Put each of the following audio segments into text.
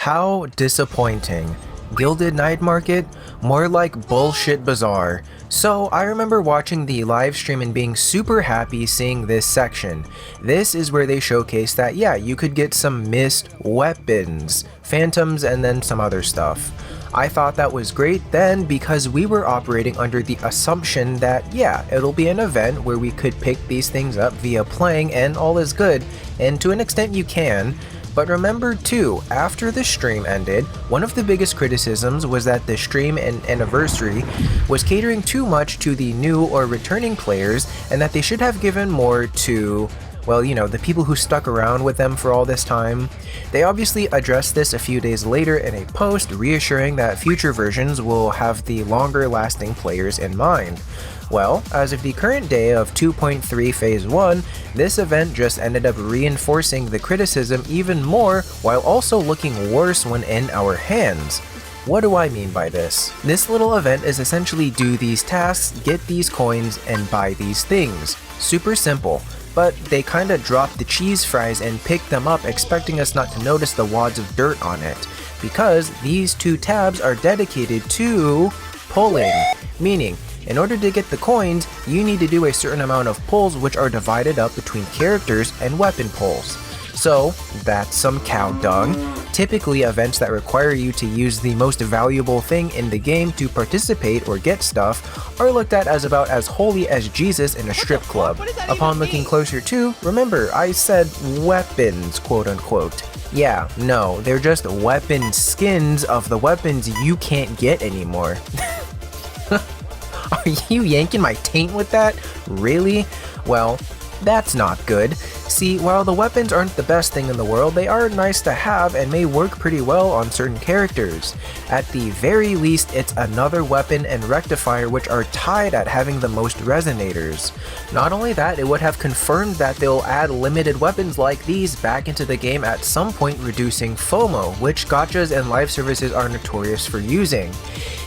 How disappointing. Gilded Night Market? More like bullshit bazaar. So I remember watching the live stream and being super happy seeing this section. This is where they showcase that yeah, you could get some missed weapons, phantoms, and then some other stuff. I thought that was great then because we were operating under the assumption that yeah, it'll be an event where we could pick these things up via playing and all is good, and to an extent you can. But remember too, after the stream ended, one of the biggest criticisms was that the stream and anniversary was catering too much to the new or returning players and that they should have given more to, well, you know, the people who stuck around with them for all this time. They obviously addressed this a few days later in a post reassuring that future versions will have the longer lasting players in mind. Well, as of the current day of 2.3 Phase 1, this event just ended up reinforcing the criticism even more while also looking worse when in our hands. What do I mean by this? This little event is essentially do these tasks, get these coins, and buy these things. Super simple. But they kinda dropped the cheese fries and picked them up expecting us not to notice the wads of dirt on it. Because these two tabs are dedicated to pulling. Meaning, in order to get the coins, you need to do a certain amount of pulls which are divided up between characters and weapon pulls. So, that's some cow dung. Typically, events that require you to use the most valuable thing in the game to participate or get stuff are looked at as about as holy as Jesus in a strip club. Upon looking closer too, remember I said weapons, quote unquote. Yeah, no, they're just weapon skins of the weapons you can't get anymore. Are you yanking my taint with that? Really? Well, that's not good. See, while the weapons aren't the best thing in the world, they are nice to have and may work pretty well on certain characters. At the very least, it's another weapon and rectifier which are tied at having the most resonators. Not only that, it would have confirmed that they'll add limited weapons like these back into the game at some point, reducing FOMO, which gachas and live services are notorious for using.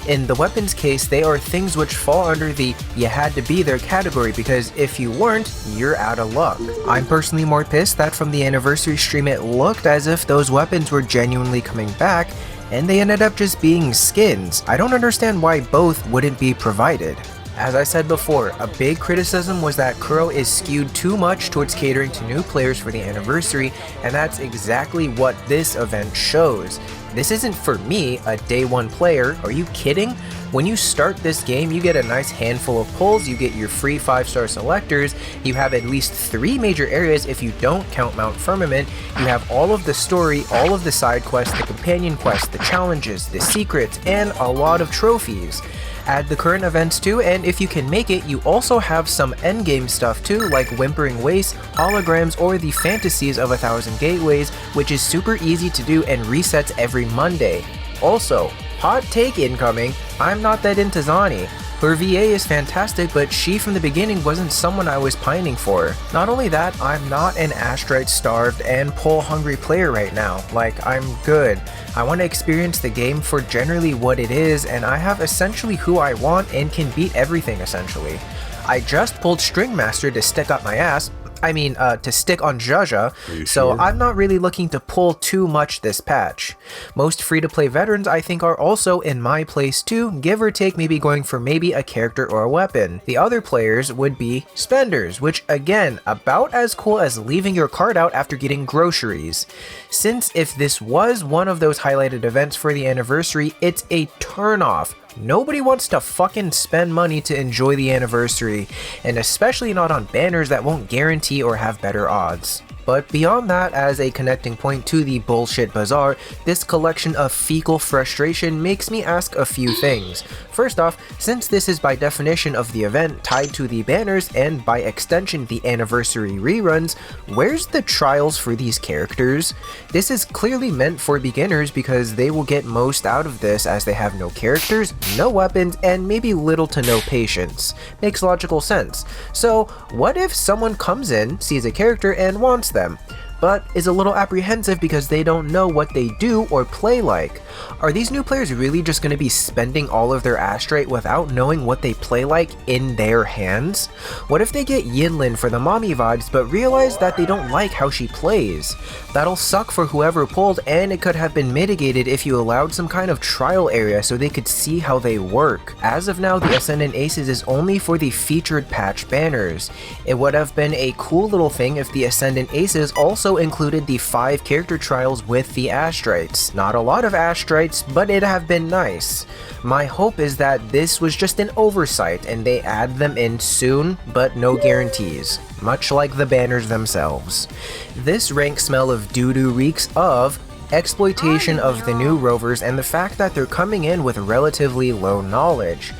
In the weapons case, they are things which fall under the you had to be there category because if you weren't, you're out of luck. I'm personally more pissed that from the anniversary stream it looked as if those weapons were genuinely coming back and they ended up just being skins. I don't understand why both wouldn't be provided. As I said before, a big criticism was that Kuro is skewed too much towards catering to new players for the anniversary, and that's exactly what this event shows. This isn't for me, a day one player, are you kidding? When you start this game, you get a nice handful of pulls, you get your free 5-star selectors, you have at least 3 major areas if you don't count Mount Firmament, you have all of the story, all of the side quests, the companion quests, the challenges, the secrets, and a lot of trophies. Add the current events too, and if you can make it, you also have some endgame stuff too, like Whimpering Waste, holograms, or the Fantasies of 1,000 Gateways, which is super easy to do and resets every Monday. Also, hot take incoming, I'm not that into Zani. Her VA is fantastic, but she from the beginning wasn't someone I was pining for. Not only that, I'm not an Astrite starved and pull hungry player right now. Like, I'm good. I want to experience the game for generally what it is, and I have essentially who I want and can beat everything essentially. I just pulled String Master to stick up my ass. To stick on Jaja, so sure? I'm not really looking to pull too much this patch. Most free-to-play veterans I think are also in my place too, give or take maybe going for maybe a character or a weapon. The other players would be spenders, which again, about as cool as leaving your card out after getting groceries. Since if this was one of those highlighted events for the anniversary, it's a turn-off. Nobody wants to fucking spend money to enjoy the anniversary, and especially not on banners that won't guarantee or have better odds. But beyond that, as a connecting point to the bullshit bazaar, this collection of fecal frustration makes me ask a few things. First off, since this is by definition of the event tied to the banners and by extension the anniversary reruns, where's the trials for these characters? This is clearly meant for beginners because they will get most out of this as they have no characters, no weapons, and maybe little to no patience. Makes logical sense. So what if someone comes in, sees a character, and wants them? but is a little apprehensive because they don't know what they do or play like. Are these new players really just going to be spending all of their astrite without knowing what they play like in their hands? What if they get Yinlin for the mommy vibes but realize that they don't like how she plays? That'll suck for whoever pulled, and it could have been mitigated if you allowed some kind of trial area so they could see how they work. As of now, the Ascendant Aces is only for the featured patch banners. It would have been a cool little thing if the Ascendant Aces also included the 5 character trials with the astrites. Not a lot of astrites, but it'd have been nice. My hope is that this was just an oversight and they add them in soon, but no guarantees, much like the banners themselves. This rank smell of doo-doo reeks of Exploitation of the New Rovers and the fact that they're coming in with relatively low knowledge.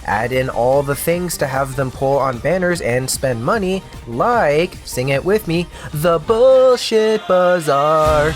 Add in all the things to have them pull on banners and spend money, like, sing it with me, the bullshit bazaar.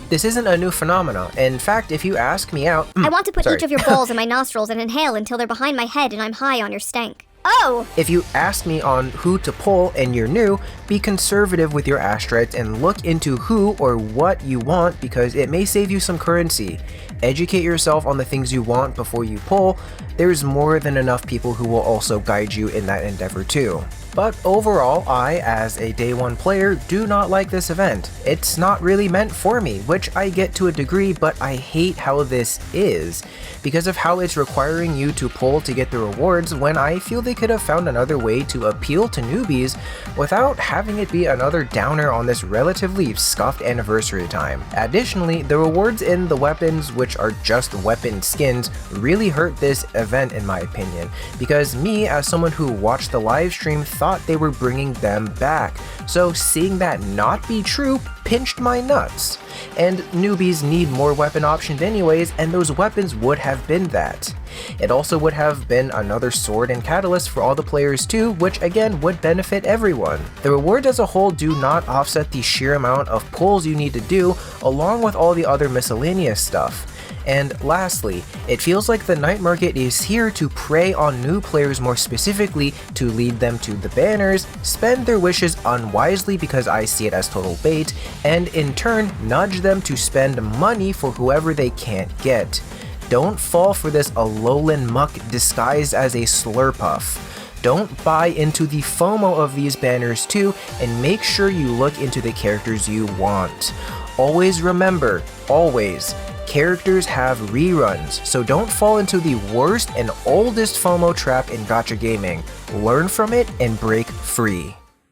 This isn't a new phenomenon. In fact, if you ask me out, I want to put each of your balls in my nostrils and inhale until they're behind my head and I'm high on your stank. Oh! If you ask me on who to pull and you're new, be conservative with your astrites and look into who or what you want because it may save you some currency. Educate yourself on the things you want before you pull. There's more than enough people who will also guide you in that endeavor too. But overall, I, as a day 1 player, do not like this event. It's not really meant for me, which I get to a degree, but I hate how this is, because of how it's requiring you to pull to get the rewards when I feel they could have found another way to appeal to newbies without having it be another downer on this relatively scuffed anniversary time. Additionally, the rewards in the weapons, which are just weapon skins, really hurt this event in my opinion, because me, as someone who watched the live stream, thought they were bringing them back, so seeing that not be true pinched my nuts. And newbies need more weapon options anyways, and those weapons would have been that. It also would have been another sword and catalyst for all the players too, which again would benefit everyone. The rewards as a whole do not offset the sheer amount of pulls you need to do, along with all the other miscellaneous stuff. And lastly, it feels like the night market is here to prey on new players more specifically to lead them to the banners, spend their wishes unwisely because I see it as total bait, and in turn nudge them to spend money for whoever they can't get. Don't fall for this Alolan muck disguised as a Slurpuff. Don't buy into the FOMO of these banners too, and make sure you look into the characters you want. Always remember, always, characters have reruns, so don't fall into the worst and oldest FOMO trap in gacha gaming. Learn from it and break free.